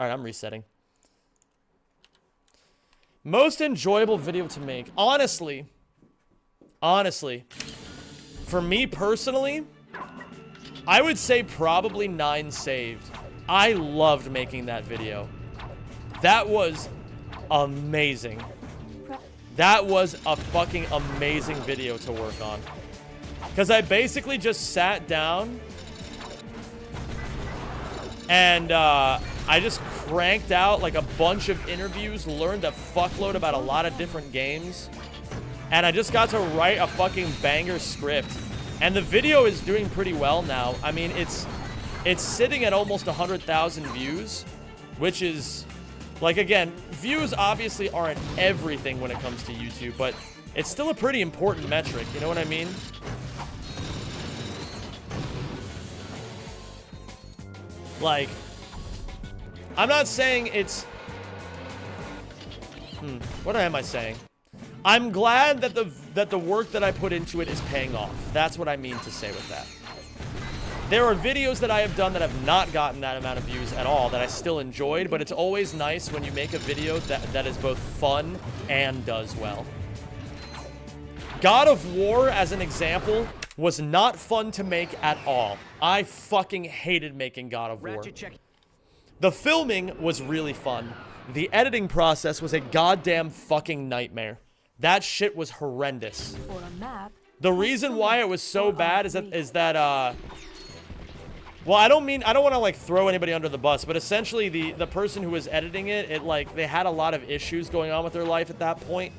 All right, I'm resetting. Most enjoyable video to make. Honestly, for me personally, I would say probably 9 saved. I loved making that video. That was amazing. That was a fucking amazing video to work on. Because I basically just sat down and I just cranked out like a bunch of interviews, learned a fuckload about a lot of different games, and I just got to write a fucking banger script. And the video is doing pretty well now. I mean, it's sitting at almost 100,000 views, which is, like, again, views obviously aren't everything when it comes to YouTube, but it's still a pretty important metric, you know what I mean? Like, I'm not saying it's... what am I saying? I'm glad that the work that I put into it is paying off. That's what I mean to say with that. There are videos that I have done that have not gotten that amount of views at all that I still enjoyed, but it's always nice when you make a video that is both fun and does well. God of War, as an example, was not fun to make at all. I fucking hated making God of War. Ratchet, check. The filming was really fun. The editing process was a goddamn fucking nightmare. That shit was horrendous. For a map, the reason why it was so bad is that well, I don't want to like throw anybody under the bus, but essentially the person who was editing it like they had a lot of issues going on with their life at that point,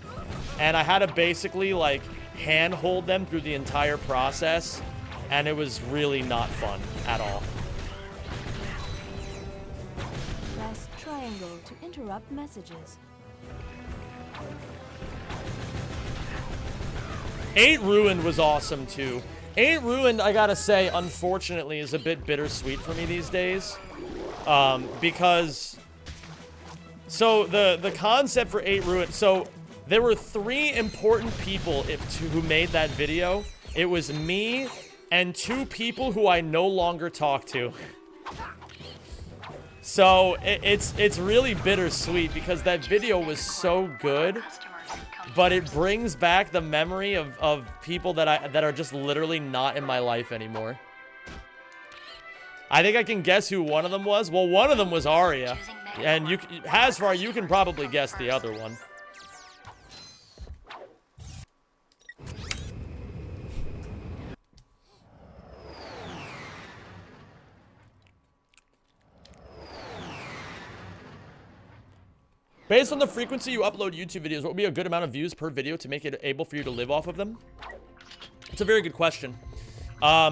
and I had to basically like handhold them through the entire process, and it was really not fun at all. press triangle to interrupt messages. 8 Ruined was awesome too. 8 Ruined, I gotta say, unfortunately, is a bit bittersweet for me these days. Because... So, the concept for 8 Ruined... So, there were 3 important people who made that video. It was me and 2 people who I no longer talk to. So, it's really bittersweet because that video was so good. But it brings back the memory of people that are just literally not in my life anymore. I think I can guess who one of them was. Well, one of them was Arya. And Hasvar, you can probably guess the other one. Based on the frequency you upload YouTube videos, what would be a good amount of views per video to make it able for you to live off of them? It's a very good question. I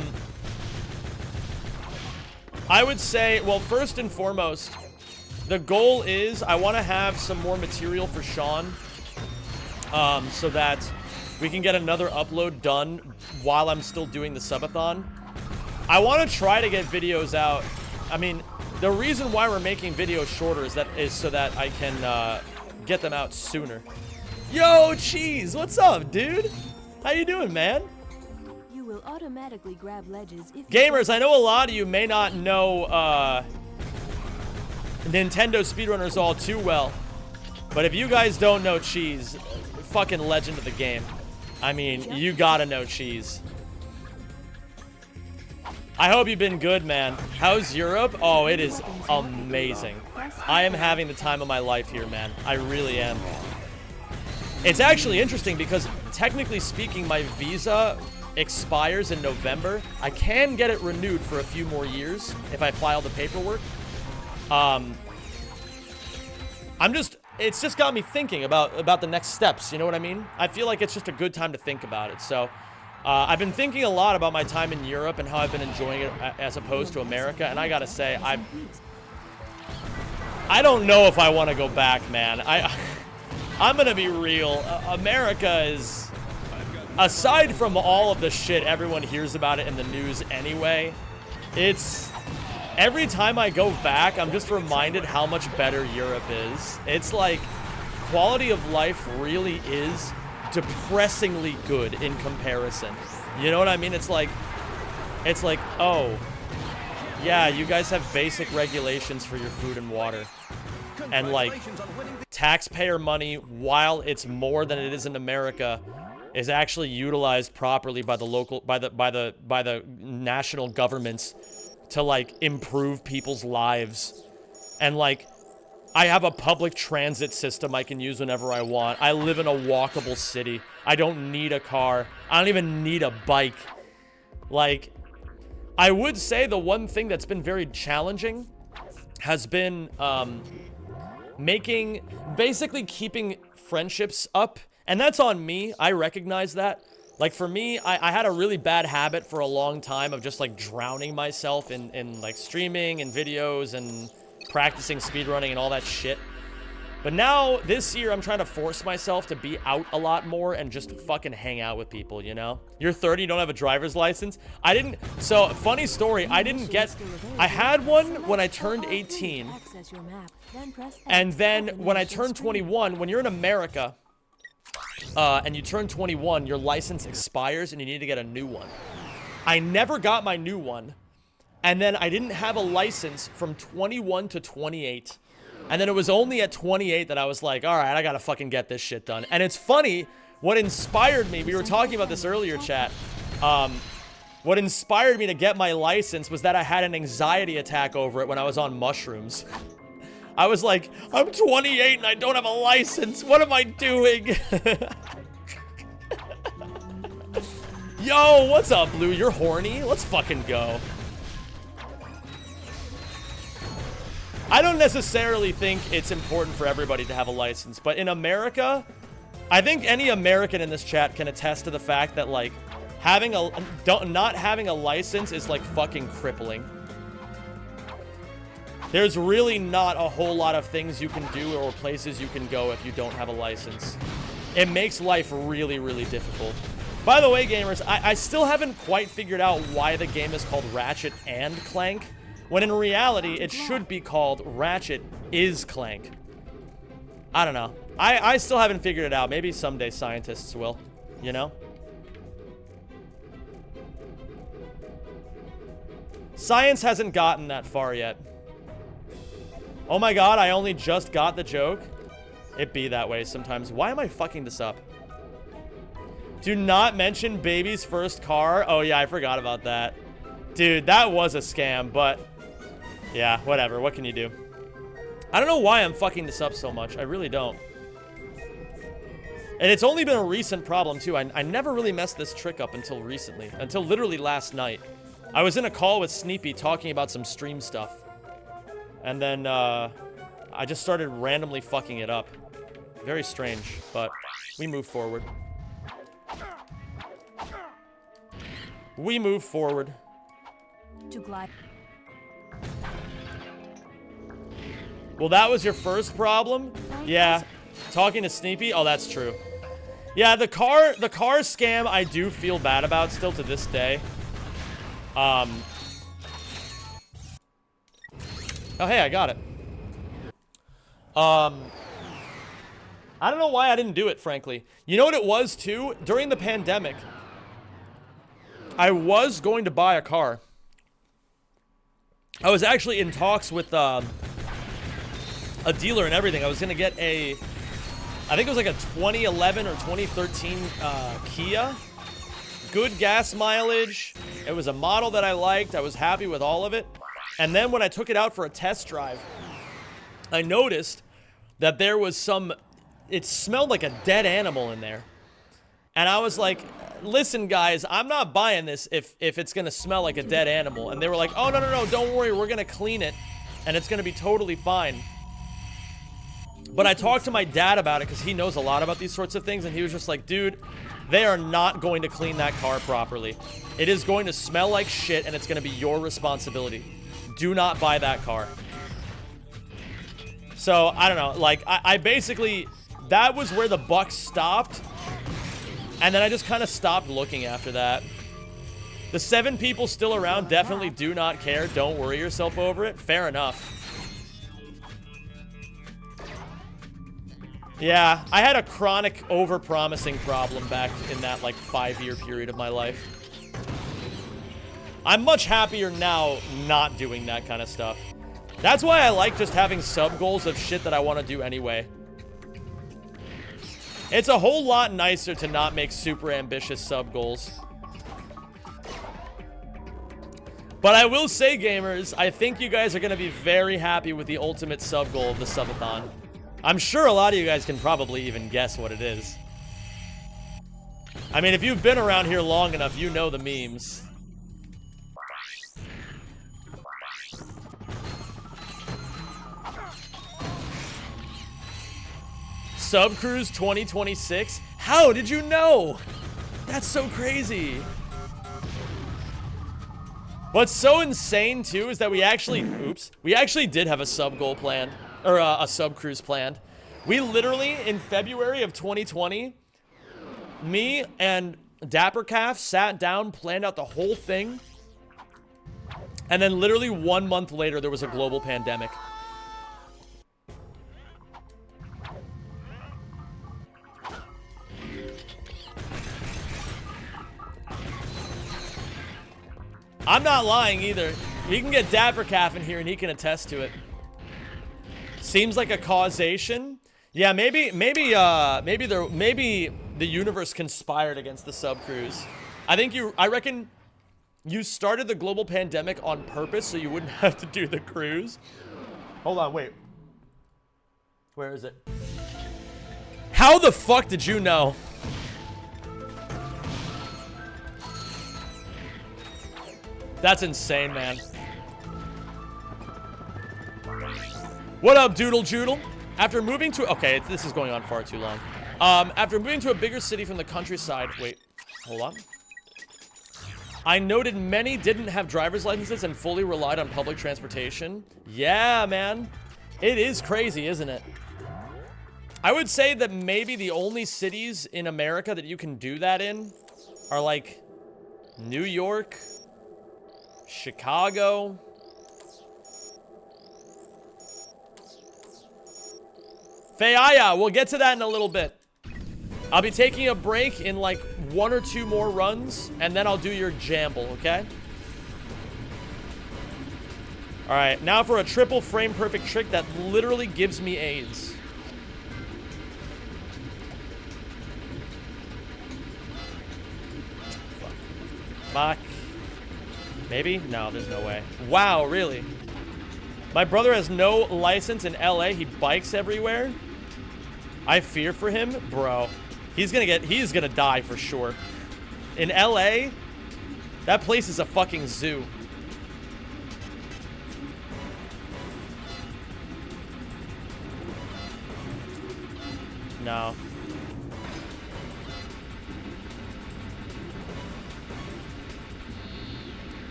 would say, well, first and foremost, the goal is I want to have some more material for Sean, so that we can get another upload done while I'm still doing the Subathon. I want to try to get videos out. I mean... The reason why we're making videos shorter is so that I can get them out sooner. Yo, Cheese, what's up, dude? How you doing, man? You will automatically grab ledges if Gamers, I know a lot of you may not know Nintendo speedrunners all too well, but if you guys don't know Cheese, fucking legend of the game. I mean, you gotta know Cheese. I hope you've been good, man. How's Europe? Oh, it is amazing. I am having the time of my life here, man. I really am. It's actually interesting because, technically speaking, my visa expires in November. I can get it renewed for a few more years if I file the paperwork. It's just got me thinking about the next steps, you know what I mean? I feel like it's just a good time to think about it, so... I've been thinking a lot about my time in Europe and how I've been enjoying it as opposed to America, and I gotta say, I don't know if I want to go back, man. I'm gonna be real. America is, aside from all of the shit everyone hears about it in the news anyway, it's, every time I go back, I'm just reminded how much better Europe is. It's like, quality of life really is depressingly good in comparison. You know what I mean? It's like, oh, Yeah, you guys have basic regulations for your food and water. And, like, taxpayer money, while it's more than it is in America, is actually utilized properly by the local, by the national governments to, like, improve people's lives. And, like, I have a public transit system I can use whenever I want. I live in a walkable city. I don't need a car. I don't even need a bike. Like, I would say the one thing that's been very challenging has been, basically keeping friendships up. And that's on me. I recognize that. Like, for me, I had a really bad habit for a long time of just, like, drowning myself in like, streaming and videos and practicing speedrunning and all that shit. But now, this year, I'm trying to force myself to be out a lot more and just fucking hang out with people, you know? You're 30, you don't have a driver's license? I didn't... So, funny story, I didn't get... I had one when I turned 18. And then, when I turned 21, when you're in America, and you turn 21, your license expires and you need to get a new one. I never got my new one. And then I didn't have a license from 21 to 28. And then it was only at 28 that I was like, all right, I gotta fucking get this shit done. And it's funny, what inspired me, we were talking about this earlier, chat. What inspired me to get my license was that I had an anxiety attack over it when I was on mushrooms. I was like, I'm 28 and I don't have a license. What am I doing? Yo, what's up, Blue? You're horny? Let's fucking go. I don't necessarily think it's important for everybody to have a license, but in America, I think any American in this chat can attest to the fact that, like, not having a license is, like, fucking crippling. There's really not a whole lot of things you can do or places you can go if you don't have a license. It makes life really, really difficult. By the way, gamers, I still haven't quite figured out why the game is called Ratchet and Clank, when in reality, it should be called Ratchet is Clank. I don't know. I still haven't figured it out. Maybe someday scientists will, you know? Science hasn't gotten that far yet. Oh my god, I only just got the joke. It be that way sometimes. Why am I fucking this up? Do not mention baby's first car. Oh yeah, I forgot about that. Dude, that was a scam, but... yeah, whatever. What can you do? I don't know why I'm fucking this up so much. I really don't. And it's only been a recent problem, too. I never really messed this trick up until recently. Until literally last night. I was in a call with Sneepy talking about some stream stuff. And then, I just started randomly fucking it up. Very strange, but we move forward. We move forward. To glide. Well, that was your first problem? Yeah. Talking to Sneepy? Oh, that's true. Yeah, the car scam I do feel bad about still to this day. Oh, hey, I got it. I don't know why I didn't do it, frankly. You know what it was, too? During the pandemic, I was going to buy a car. I was actually in talks with, a dealer and everything. I was going to get I think it was like a 2011 or 2013 Kia. Good gas mileage. It was a model that I liked. I was happy with all of it. And then when I took it out for a test drive, I noticed that there was it smelled like a dead animal in there. And I was like, listen, guys, I'm not buying this if it's going to smell like a dead animal. And they were like, oh, no, don't worry. We're going to clean it. And it's going to be totally fine. But I talked to my dad about it because he knows a lot about these sorts of things. And he was just like, dude, they are not going to clean that car properly. It is going to smell like shit and it's going to be your responsibility. Do not buy that car. So, I don't know. Like, I basically... that was where the buck stopped. And then I just kind of stopped looking after that. The 7 people still around definitely do not care. Don't worry yourself over it. Fair enough. Yeah, I had a chronic over-promising problem back in that, like, 5-year period of my life. I'm much happier now not doing that kind of stuff. That's why I like just having sub goals of shit that I want to do anyway. It's a whole lot nicer to not make super ambitious sub goals. But I will say, gamers, I think you guys are going to be very happy with the ultimate sub goal of the subathon. I'm sure a lot of you guys can probably even guess what it is. I mean, if you've been around here long enough, you know the memes. Sub Cruise 2026? How did you know? That's so crazy. What's so insane, too, is that we actually... Oops. We actually did have a sub goal planned. Or a sub cruise planned. We literally, in February of 2020, me and Dappercalf sat down, planned out the whole thing. And then literally 1 month later, there was a global pandemic. I'm not lying either. We can get Dappercalf in here and he can attest to it. Seems like a causation. Yeah, maybe the universe conspired against the sub cruise. I reckon you started the global pandemic on purpose so you wouldn't have to do the cruise. Hold on, wait. Where is it? How the fuck did you know? That's insane, man. What up, Doodle Joodle? After moving to... Okay, this is going on far too long. After moving to a bigger city from the countryside... Wait, hold on. I noted many didn't have driver's licenses and fully relied on public transportation. Yeah, man. It is crazy, isn't it? I would say that maybe the only cities in America that you can do that in are, like, New York... Chicago. Fayaya, we'll get to that in a little bit. I'll be taking a break in like 1 or 2 more runs, and then I'll do your jamble, okay? Alright, now for a triple frame perfect trick that literally gives me AIDS. Fuck. Maybe? No, there's no way. Wow, really? My brother has no license in LA. He bikes everywhere. I fear for him. Bro, he's gonna die for sure. In LA, that place is a fucking zoo. No.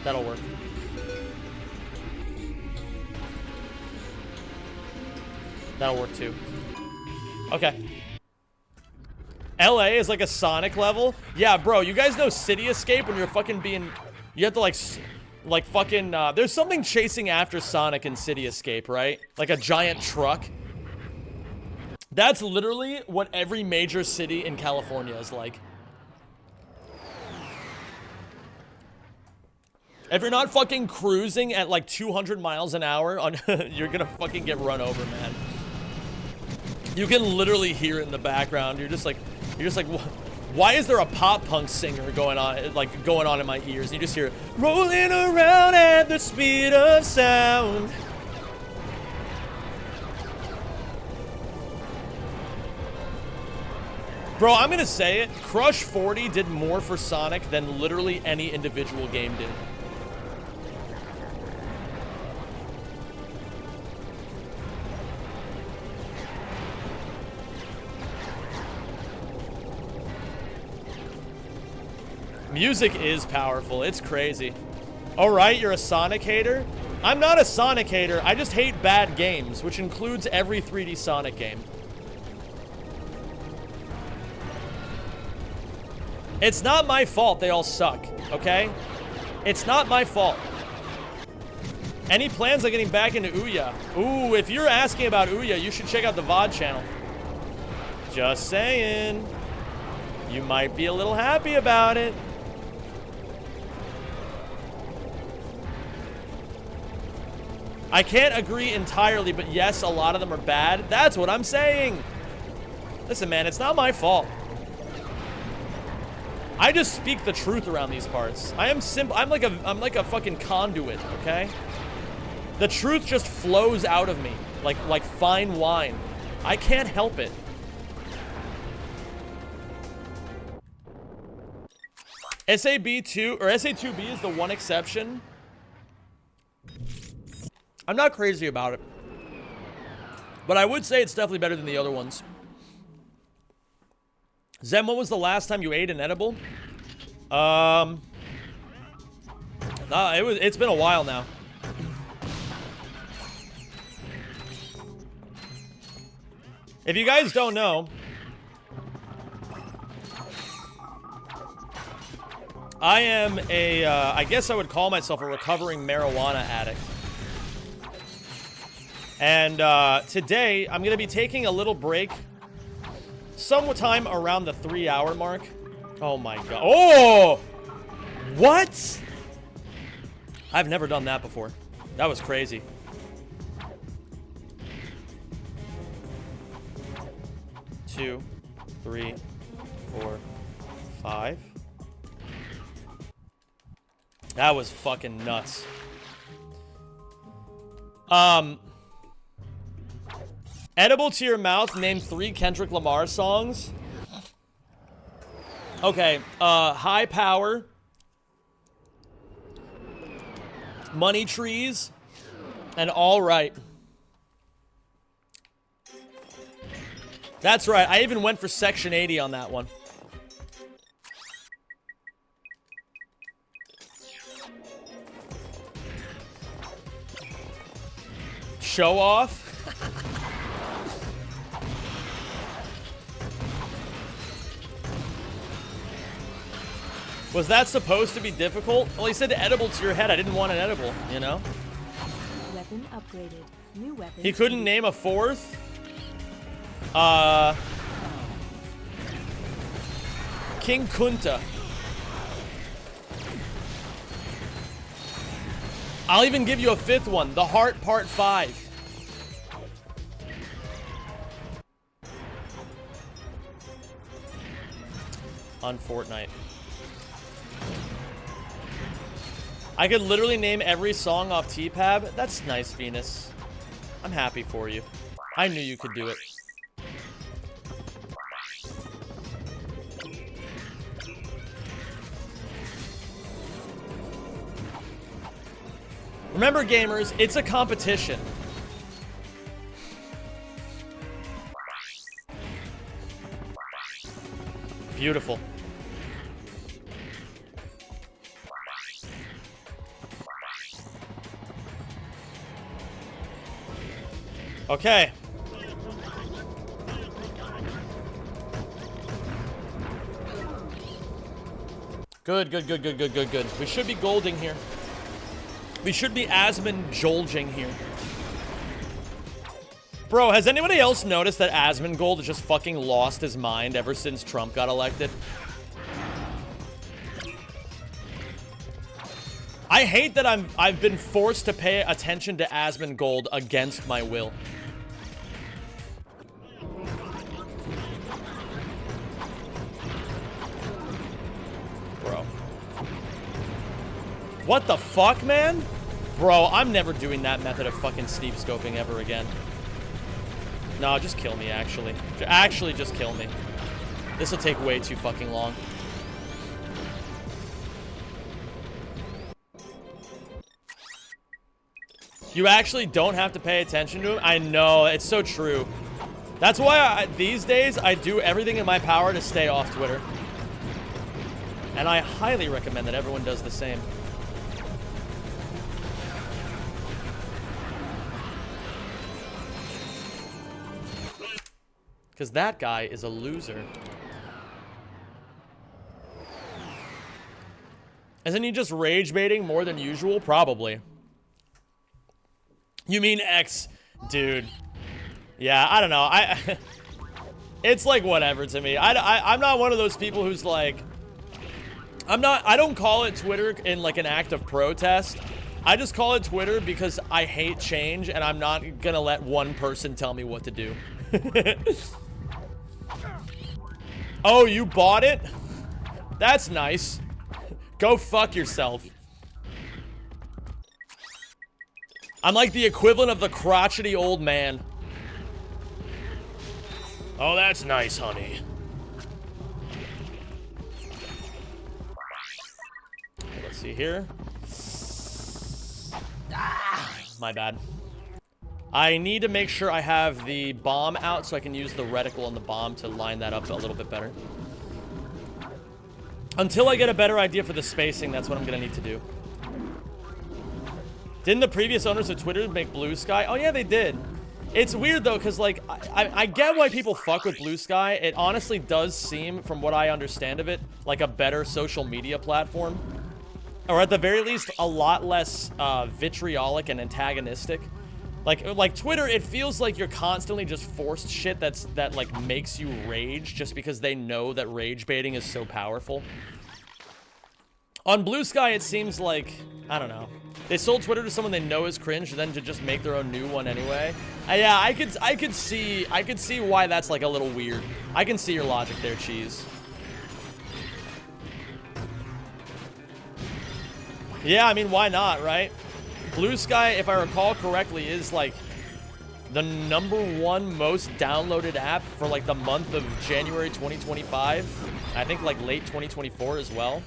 That'll work. That'll work too. Okay. LA is like a Sonic level. Yeah, bro, you guys know City Escape when you're fucking being... You have to like fucking... there's something chasing after Sonic in City Escape, right? Like a giant truck. That's literally what every major city in California is like. If you're not fucking cruising at like 200 miles an hour, on you're gonna fucking get run over, man. You can literally hear it in the background. You're just like, why is there a pop punk singer going on in my ears? And you just hear it rolling around at the speed of sound. Bro, I'm gonna say it. Crush 40 did more for Sonic than literally any individual game did. Music is powerful. It's crazy. All right, you're a Sonic hater? I'm not a Sonic hater. I just hate bad games, which includes every 3D Sonic game. It's not my fault they all suck, okay? It's not my fault. Any plans on getting back into Ouya? Ooh, if you're asking about Ouya, you should check out the VOD channel. Just saying. You might be a little happy about it. I can't agree entirely, but yes, a lot of them are bad. That's what I'm saying. Listen, man, it's not my fault. I just speak the truth around these parts. I'm like a fucking conduit, okay? The truth just flows out of me like fine wine. I can't help it. SAB2 or SA2B is the one exception. I'm not crazy about it, but I would say it's definitely better than the other ones. Zem, when was the last time you ate an edible? It's been a while now. If you guys don't know, I am a, I guess I would call myself a recovering marijuana addict. And today, I'm going to be taking a little break sometime around the 3-hour mark. Oh my god. Oh! What? I've never done that before. That was crazy. Two, 3, 4, 5. That was fucking nuts. Edible to your mouth, name 3 Kendrick Lamar songs. Okay, High Power, Money Trees, and All Right. That's right, I even went for Section 80 on that one. Show off. Was that supposed to be difficult? Well, he said edible to your head. I didn't want an edible, you know? Weapon upgraded. New weapon. He couldn't name a 4th? King Kunta. I'll even give you a 5th one. The Heart Part 5. On Fortnite. I could literally name every song off T-Pab. That's nice, Venus. I'm happy for you. I knew you could do it. Remember, gamers, it's a competition. Beautiful. Okay. Good. We should be golding here. We should be Asmon Jolging here. Bro, has anybody else noticed that Asmongold has just fucking lost his mind ever since Trump got elected? I hate that I've been forced to pay attention to Asmongold against my will. Bro. What the fuck, man? Bro, I'm never doing that method of fucking steep scoping ever again. No, just kill me, actually. Actually, just kill me. This will take way too fucking long. You actually don't have to pay attention to him? I know, it's so true. That's why these days, I do everything in my power to stay off Twitter. And I highly recommend that everyone does the same. Because that guy is a loser. Isn't he just rage baiting more than usual? Probably. You mean X, dude. Yeah, I don't know. It's like whatever to me. I'm not one of those people who's like, I don't call it Twitter in like an act of protest. I just call it Twitter because I hate change, and I'm not gonna let one person tell me what to do. Oh, you bought it? That's nice. Go fuck yourself. I'm like the equivalent of the crotchety old man. Oh, that's nice, honey. Let's see here. Ah, my bad. I need to make sure I have the bomb out so I can use the reticle on the bomb to line that up a little bit better. Until I get a better idea for the spacing, that's what I'm gonna need to do. Didn't the previous owners of Twitter make Blue Sky? Oh yeah, they did. It's weird though, because like, I get why people fuck with Blue Sky. It honestly does seem, from what I understand of it, like a better social media platform. Or at the very least, a lot less vitriolic and antagonistic. Like Twitter, it feels like you're constantly just forced shit that like makes you rage just because they know that rage baiting is so powerful. On Blue Sky, it seems like, I don't know. They sold Twitter to someone they know is cringe, then to just make their own new one anyway. Yeah, I could see why that's like a little weird. I can see your logic there, Cheese. Yeah, I mean, why not, right? Blue Sky, if I recall correctly, is like the #1 most downloaded app for like the month of January 2025. I think like late 2024 as well.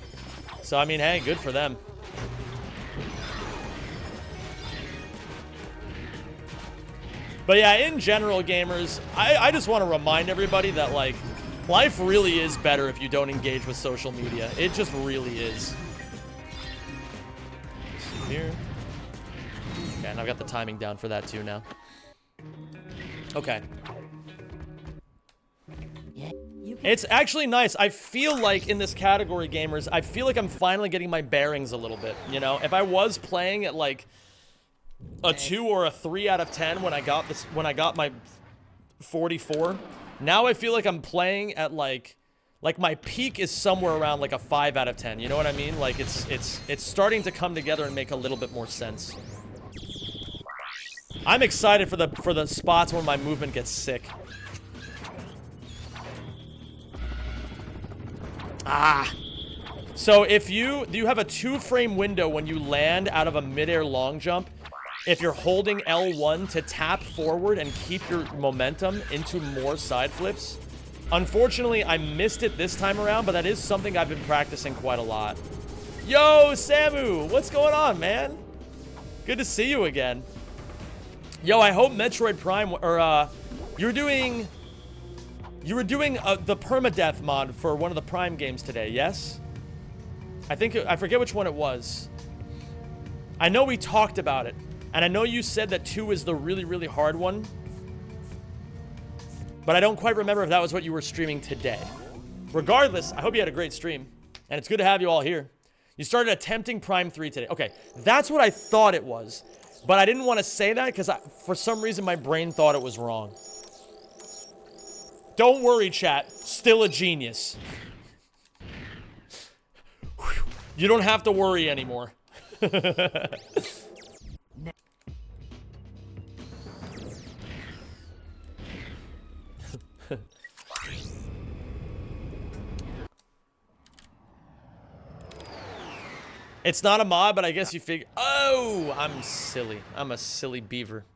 So I mean, hey, good for them. But yeah, in general, gamers, I just want to remind everybody that, like, life really is better if you don't engage with social media. It just really is. Let's see here. Okay, and I've got the timing down for that too now. Okay. It's actually nice. I feel like in this category, gamers, I feel like I'm finally getting my bearings a little bit, you know? If I was playing at, like, a 2 or a 3 out of 10 when I got my 44. Now I feel like I'm playing at like my peak is somewhere around like a 5 out of 10. You know what I mean? Like it's starting to come together and make a little bit more sense. I'm excited for the spots where my movement gets sick. Ah. So if do you have a 2-frame window when you land out of a midair long jump? If you're holding L1 to tap forward and keep your momentum into more side flips. Unfortunately, I missed it this time around, but that is something I've been practicing quite a lot. Yo, Samu! What's going on, man? Good to see you again. Yo, I hope Metroid Prime, or, you were doing the permadeath mod for one of the Prime games today, yes? I forget which one it was. I know we talked about it. And I know you said that 2 is the really, really hard one. But I don't quite remember if that was what you were streaming today. Regardless, I hope you had a great stream. And it's good to have you all here. You started attempting Prime 3 today. Okay, that's what I thought it was. But I didn't want to say that because for some reason my brain thought it was wrong. Don't worry, chat. Still a genius. You don't have to worry anymore. It's not a mod, but I guess you figure. Oh, I'm silly. I'm a silly beaver.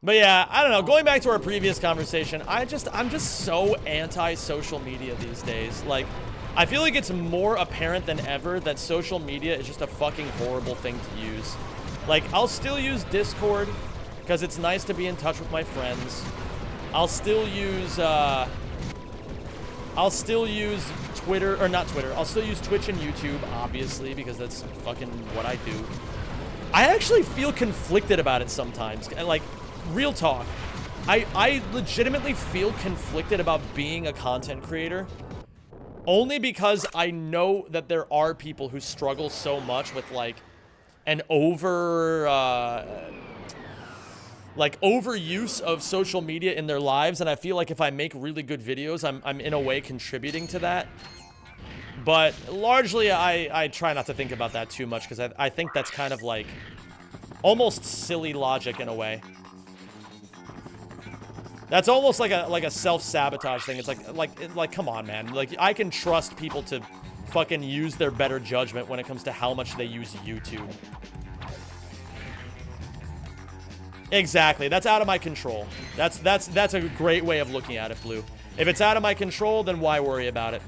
But yeah, I don't know. Going back to our previous conversation, I'm just so anti-social media these days. Like, I feel like it's more apparent than ever that social media is just a fucking horrible thing to use. Like, I'll still use Discord because it's nice to be in touch with my friends. I'll still use Twitter, or not Twitter. I'll still use Twitch and YouTube, obviously, because that's fucking what I do. I actually feel conflicted about it sometimes. Like, real talk. I legitimately feel conflicted about being a content creator. Only because I know that there are people who struggle so much with, like, an overuse of social media in their lives, and I feel like if I make really good videos, I'm in a way contributing to that. But largely, I try not to think about that too much, because I think that's kind of like almost silly logic in a way. That's almost like a self-sabotage thing. It's like come on, man. Like, I can trust people to fucking use their better judgment when it comes to how much they use YouTube. Exactly. That's out of my control. That's a great way of looking at it, Blue. If it's out of my control, then why worry about it?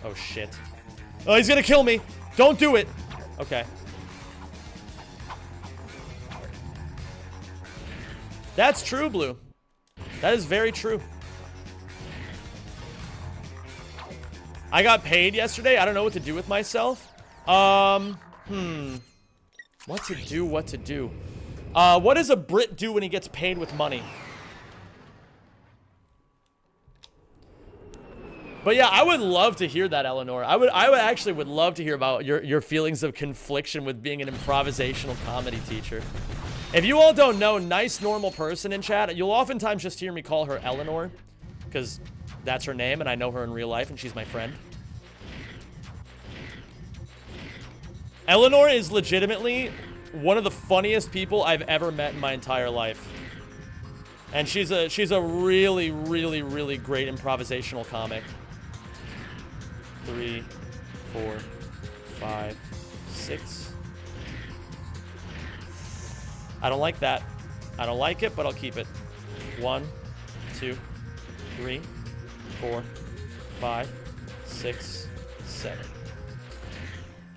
Oh, shit. Oh, he's gonna kill me. Don't do it. Okay. That's true, Blue. That is very true. I got paid yesterday. I don't know what to do with myself. What to do, what to do. What does a Brit do when he gets paid with money? But yeah, I would love to hear that, Eleanor. I would actually would love to hear about your feelings of confliction with being an improvisational comedy teacher. If you all don't know, nice normal person in chat, you'll oftentimes just hear me call her Eleanor, because that's her name and I know her in real life and she's my friend. Eleanor is legitimately one of the funniest people I've ever met in my entire life. And she's a really, really, really great improvisational comic. 3, 4, 5, 6. I don't like that. I don't like it, but I'll keep it. 1, 2, 3, 4, 5, 6, 7.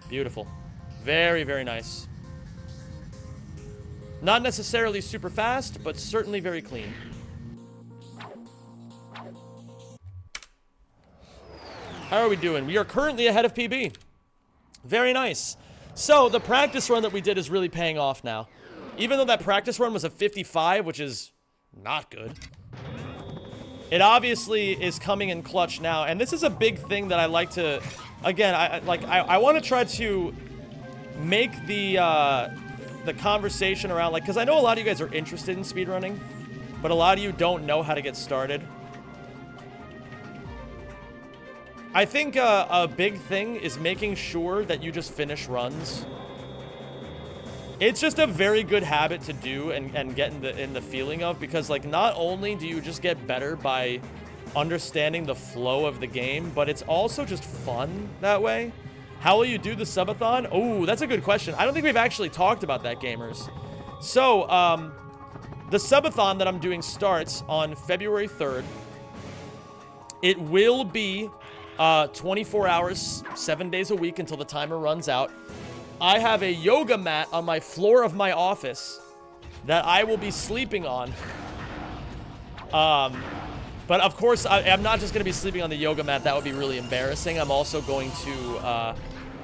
Beautiful. Very, very nice. Not necessarily super fast, but certainly very clean. How are we doing? We are currently ahead of PB. Very nice. So, the practice run that we did is really paying off now. Even though that practice run was a 55, which is not good, it obviously is coming in clutch now. And this is a big thing that I like to... Again, I want to try to make the conversation around, like, because I know a lot of you guys are interested in speedrunning, but a lot of you don't know how to get started. I think a big thing is making sure that you just finish runs. It's just a very good habit to do and get in the feeling of, because, like, not only do you just get better by understanding the flow of the game, but it's also just fun that way. How will you do the Subathon? Oh, that's a good question. I don't think we've actually talked about that, gamers. So, the Subathon that I'm doing starts on February 3rd. It will be 24 hours, 7 days a week until the timer runs out. I have a yoga mat on my floor of my office that I will be sleeping on. But of course, I'm not just going to be sleeping on the yoga mat. That would be really embarrassing. I'm also going to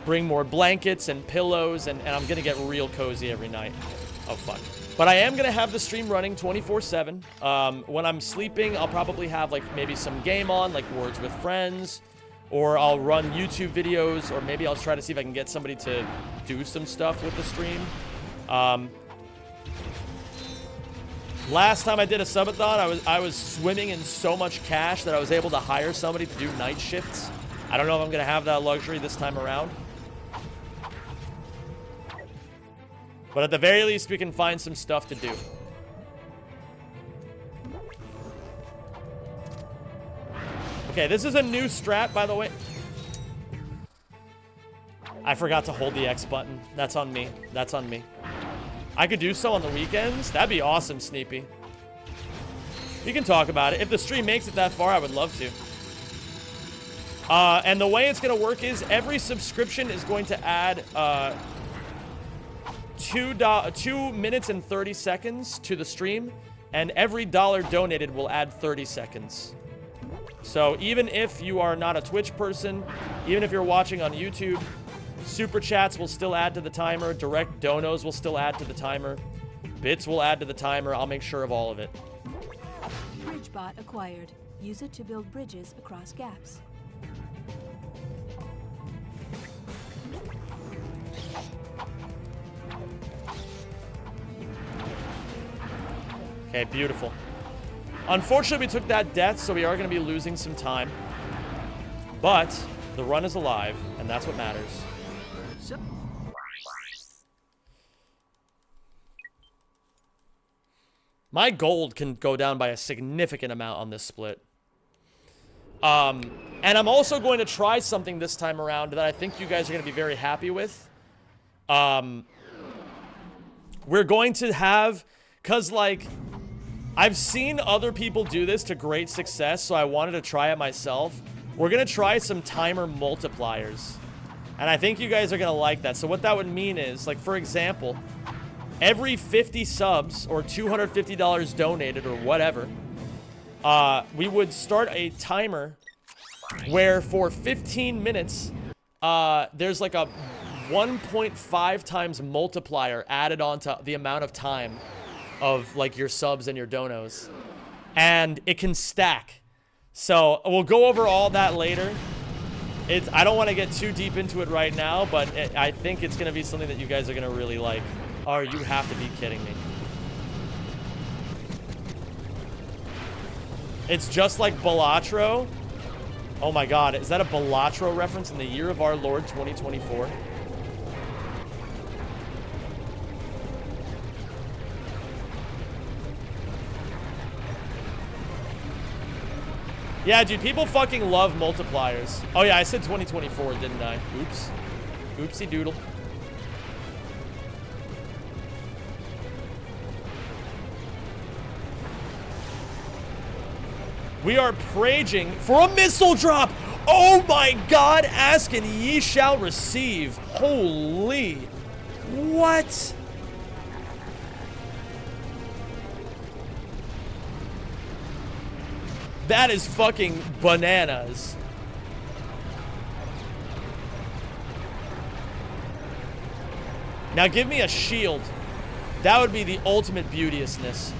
bring more blankets and pillows, and I'm going to get real cozy every night. Oh, fuck. But I am going to have the stream running 24/7. When I'm sleeping, I'll probably have, like, maybe some game on, like Words with Friends, or I'll run YouTube videos, or maybe I'll try to see if I can get somebody to do some stuff with the stream. Last time I did a Subathon, I was swimming in so much cash that I was able to hire somebody to do night shifts. I don't know if I'm going to have that luxury this time around. But at the very least, we can find some stuff to do. Okay, this is a new strat, by the way. I forgot to hold the X button. That's on me. That's on me. I could do so on the weekends. That'd be awesome, Sneepy. We can talk about it. If the stream makes it that far, I would love to. And the way it's going to work is every subscription is going to add 2 minutes and 30 seconds to the stream, and every dollar donated will add 30 seconds. So even if you are not a Twitch person, even if you're watching on YouTube, Super Chats will still add to the timer, direct donos will still add to the timer, bits will add to the timer. I'll make sure of all of it. BridgeBot acquired. Use it to build bridges across gaps. Okay, beautiful. Unfortunately, we took that death, so we are going to be losing some time. But the run is alive, and that's what matters. My gold can go down by a significant amount on this split. And I'm also going to try something this time around that I think you guys are going to be very happy with. We're going to have... Because, like, I've seen other people do this to great success, so I wanted to try it myself. We're going to try some timer multipliers. And I think you guys are going to like that. So what that would mean is, like, for example, every 50 subs or $250 donated or whatever, we would start a timer where for 15 minutes, there's like a 1.5 times multiplier added onto the amount of time of like your subs and your donos, and it can stack. So we'll go over all that later. I don't want to get too deep into it right now, but I think it's going to be something that you guys are going to really like. Oh, you have to be kidding me. It's just like Balatro. Oh my god, is that a Balatro reference in the year of our Lord 2024? Yeah, dude, people fucking love multipliers. Oh yeah, I said 2024, didn't I? Oops. Oopsie doodle. We are praging for a missile drop. Oh my god, ask and ye shall receive. Holy. What? That is fucking bananas. Now give me a shield. That would be the ultimate beauteousness.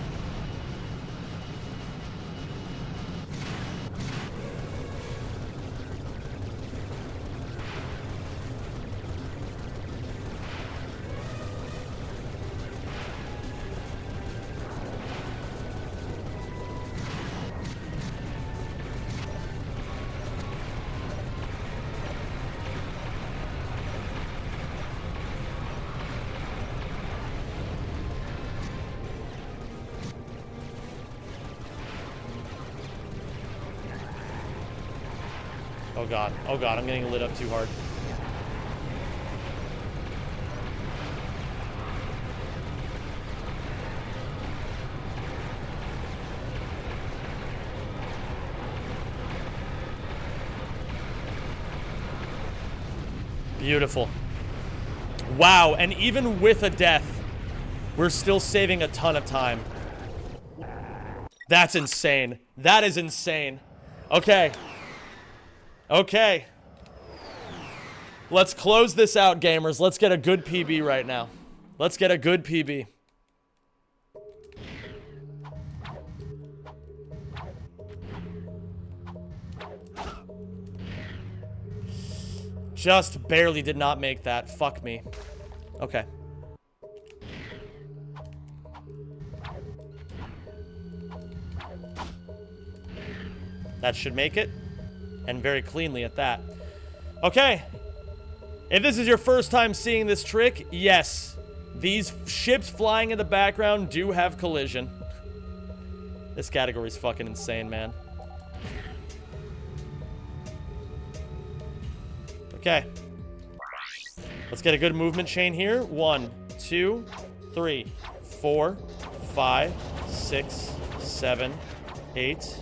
Oh god, I'm getting lit up too hard. Beautiful. Wow, and even with a death, we're still saving a ton of time. That's insane. That is insane. Okay. Okay. Let's close this out, gamers. Let's get a good PB right now. Let's get a good PB. Just barely did not make that. Fuck me. Okay. That should make it. And very cleanly at that. Okay. If this is your first time seeing this trick, yes. These ships flying in the background do have collision. This category is fucking insane, man. Okay. Let's get a good movement chain here. 1, 2, 3, 4, 5, 6, 7, 8,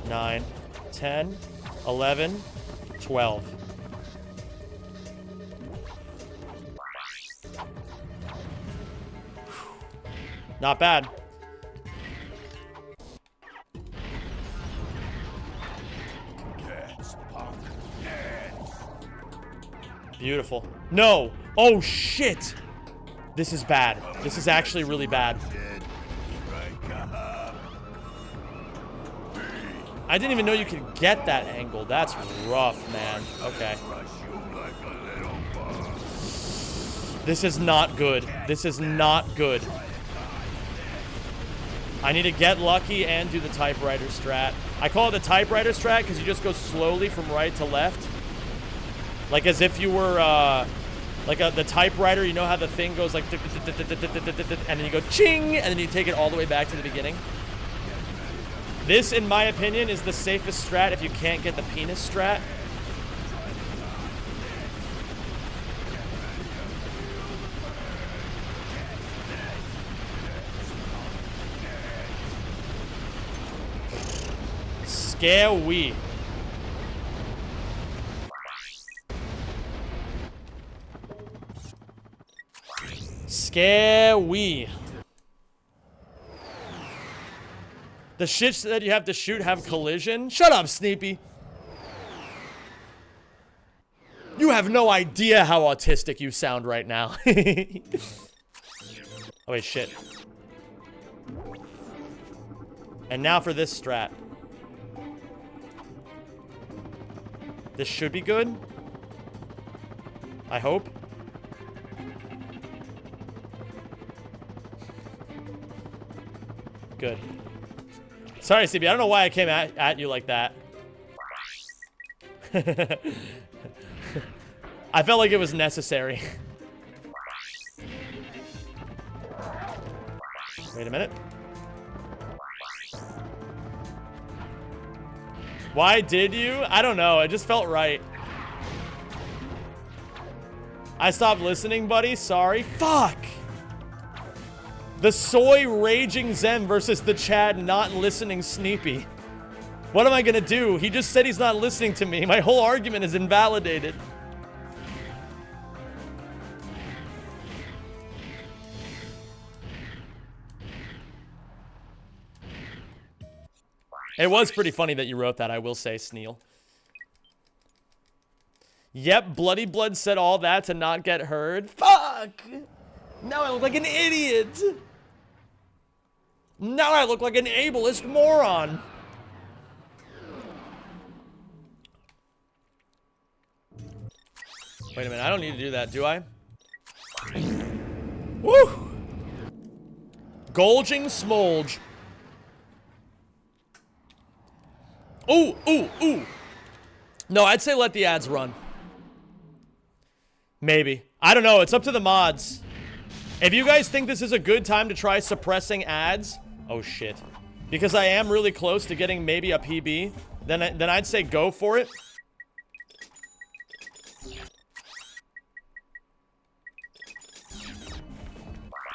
9, 10, 11, 12. Not bad. Beautiful. No! Oh, shit! This is bad. This is actually really bad. I didn't even know you could get that angle. That's rough, man. Okay. This is not good. This is not good. I need to get lucky and do the typewriter strat. I call it the typewriter strat because you just go slowly from right to left. Like as if you were, like the typewriter, you know how the thing goes like, and then you go ching, and then you take it all the way back to the beginning. This, in my opinion, is the safest strat if you can't get the penis strat. Scary. Scary. The shits that you have to shoot have collision? Shut up, Sneepy. You have no idea how autistic you sound right now. Oh, wait, shit. And now for this strat. This should be good. I hope. Good. Sorry, CB. I don't know why I came at you like that. I felt like it was necessary. Wait a minute. Why did you? I don't know. It just felt right. I stopped listening, buddy. Sorry. Fuck. The soy raging Zen versus the Chad not listening Sneepy. What am I gonna do? He just said he's not listening to me. My whole argument is invalidated. It was pretty funny that you wrote that, I will say, Sneal. Yep, Bloody Blood said all that to not get heard. Fuck! Now I look like an idiot! Now I look like an ableist moron! Wait a minute, I don't need to do that, do I? Woo! Golging Smolge. Ooh, ooh, ooh. No, I'd say let the ads run. Maybe. I don't know. It's up to the mods. If you guys think this is a good time to try suppressing ads... Oh, shit. Because I am really close to getting maybe a PB, then I'd say go for it.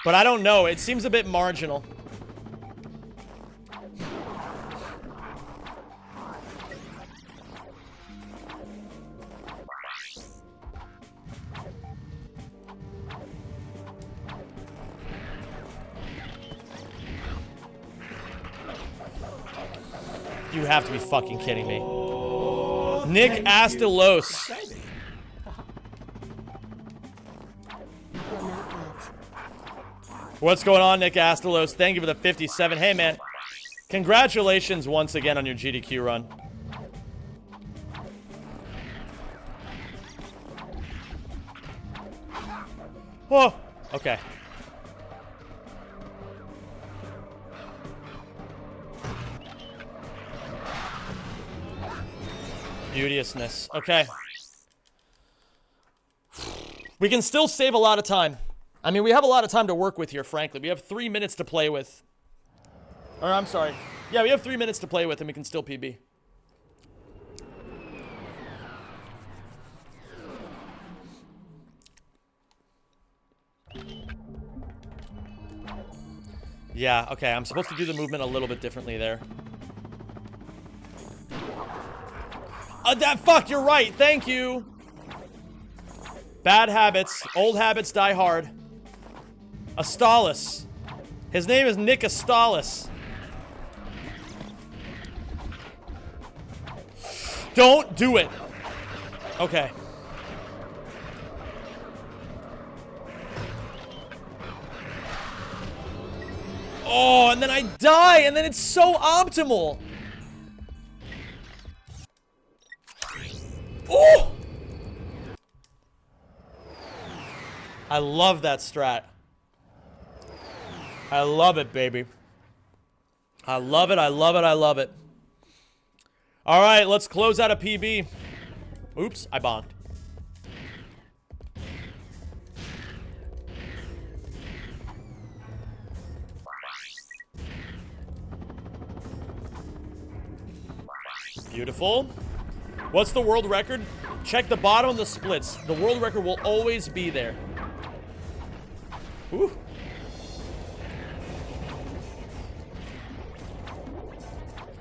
But I don't know. It seems a bit marginal. You have to be fucking kidding me. Nick Astelos. What's going on, Nick Astelos? Thank you for the 57. Hey, man. Congratulations once again on your GDQ run. Oh, okay. Beauteousness. Okay. We can still save a lot of time. I mean, we have a lot of time to work with here, frankly. We have 3 minutes to play with. Or, I'm sorry. Yeah, we have 3 minutes to play with, and we can still PB. Yeah, okay. I'm supposed to do the movement a little bit differently there. Fuck, you're right. Thank you. Bad habits. Old habits die hard. Astalis. His name is Nick Astalis. Don't do it. Okay. Oh, and then I die, and then it's so optimal. Oh! I love that strat. I love it, baby. I love it, I love it, I love it. All right, let's close out a PB. Oops, I bonked. Beautiful. What's the world record? Check the bottom of the splits. The world record will always be there. Whew.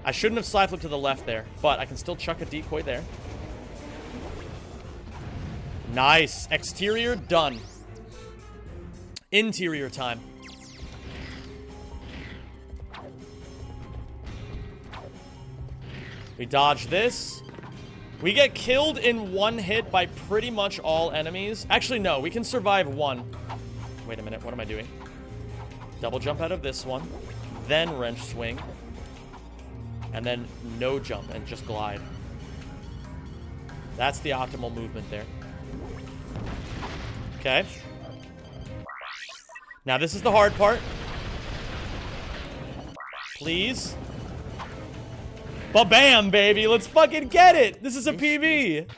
I shouldn't have side flipped to the left there, but I can still chuck a decoy there. Nice. Exterior, done. Interior time. We dodge this. We get killed in one hit by pretty much all enemies. Actually, no. We can survive one. Wait a minute. What am I doing? Double jump out of this one. Then wrench swing. And then no jump and just glide. That's the optimal movement there. Okay. Now this is the hard part. Please. Ba-bam, baby. Let's fucking get it. This is a PB.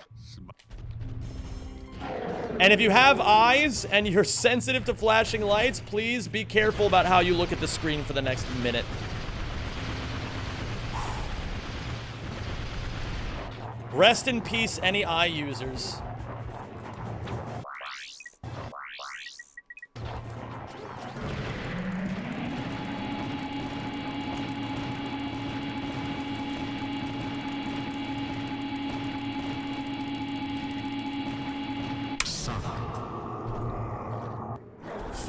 And if you have eyes and you're sensitive to flashing lights, please be careful about how you look at the screen for the next minute. Rest in peace, any eye users.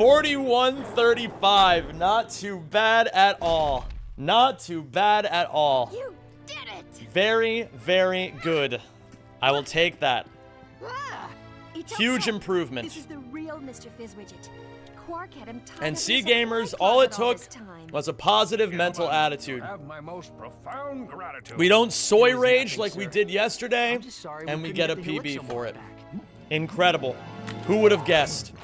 $41.35. Not too bad at all. Not too bad at all. You did it! Very, very good. I will take that. Huge improvement. This is the real Mr. Fizzwidget. Quark had him tied And up see, inside gamers, my all it closet took this time. was a positive mental attitude. Have my most profound gratitude. We don't soy rage nothing, like we sir. did yesterday, I'm just sorry and we we couldn't get a get the Helix PB for it. back. Incredible. Who would have guessed?